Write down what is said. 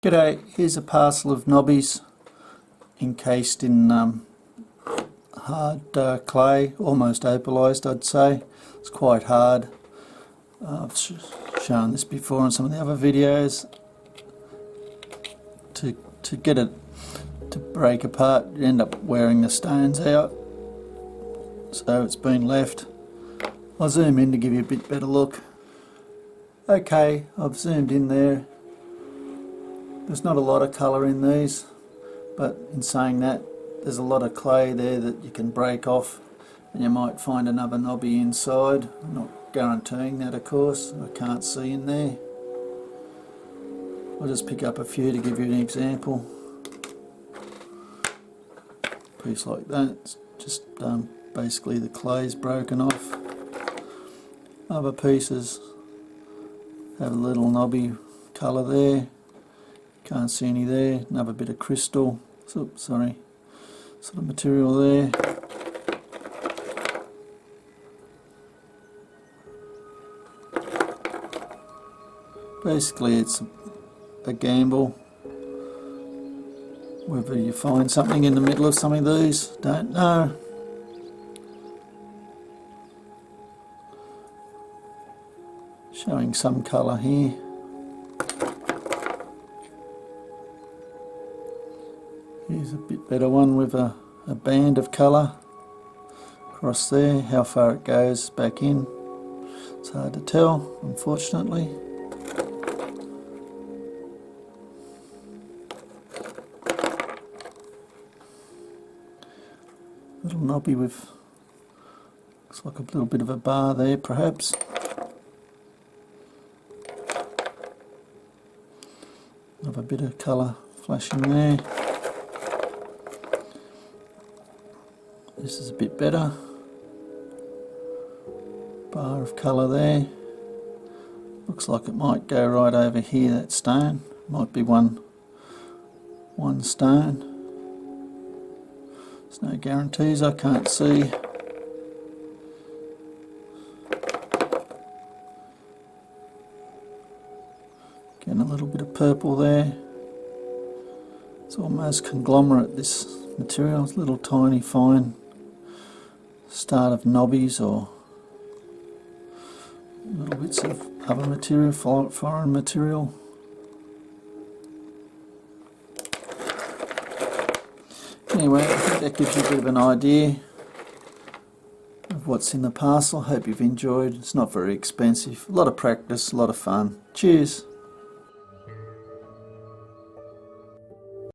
G'day, here's a parcel of knobbies encased in hard clay, almost opalised I'd say. It's quite hard. I've shown this before in some of the other videos. To get it to break apart, you end up wearing the stones out, so it's been left. I'll zoom in to give you a bit better look. Okay, I've zoomed in there. There's not a lot of colour in these, but in saying that, there's a lot of clay there that you can break off and you might find another knobby inside. I'm not guaranteeing that, of course. I can't see in there. I'll just pick up a few to give you an example. A piece like that, it's just basically the clay's broken off. Other pieces have a little knobby colour there. Can't see any there. Another bit of crystal, sorry, sort of material there. Basically it's a gamble whether you find something in the middle of some of these, don't know. Showing some colour here. Here's a bit better one with a band of colour across there. How far it goes back in, it's hard to tell, unfortunately. Little knobby with, looks like a little bit of a bar there perhaps. Another bit of colour flashing there. This is a bit better. Bar of colour there. Looks like it might go right over here, that stone. Might be one stone. There's no guarantees, I can't see. Again, a little bit of purple there. It's almost conglomerate, this material. It's little tiny fine start of knobbies or little bits of other material, foreign material. Anyway, I think that gives you a bit of an idea of what's in the parcel. Hope you've enjoyed. It's not very expensive. A lot of practice, a lot of fun. Cheers.